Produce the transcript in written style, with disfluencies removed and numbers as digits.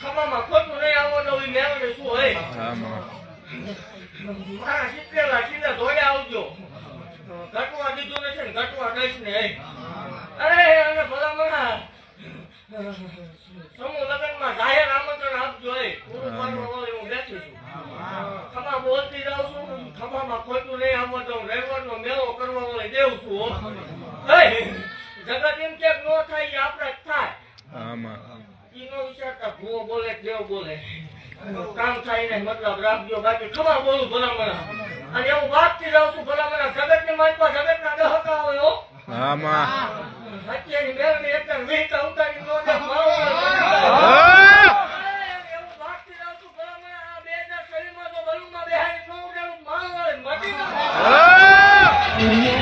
ખમામાં ખોટું નહીં આવવાનું એ મેળવે શું હોય મારા શીતેલા સીધા ધોડે આવજો ઘટવા દીધું નથી ને ઘટવા દઈશ ને અરે અને ભલામણા સમૂહ લગ્નમાં જાહેર આમંત્રણ આપજો પૂરું પાડવા વાળી હું બેઠી છું ખમા બોલતી જાઉં છું ખમામાં ખોટું નહીં આવવા દઉં રેવડનો મેળો કરવા વાળી દેવું છું જગત એમ કે નો થાય એ આપણે જ થાય ઈનો વિચારતા ભૂવો બોલે દેવ બોલે કામ થાય ને મતલબ રાખજો બાકી ખમા બોલું ભલામણા અને હું વાગતી જાઉં છું ભલામણા જગતની માલપા જગતના દહકા હોય હો અત્યારની મેળવી એકદમ વીતા ઉતારી નો દે માવો એવું વાગતી જાઉં છું ભલામણા આ 2000 શરીરમાં તો બલુમાં બેહાડી નો ઉડાડું માવો મટી જાય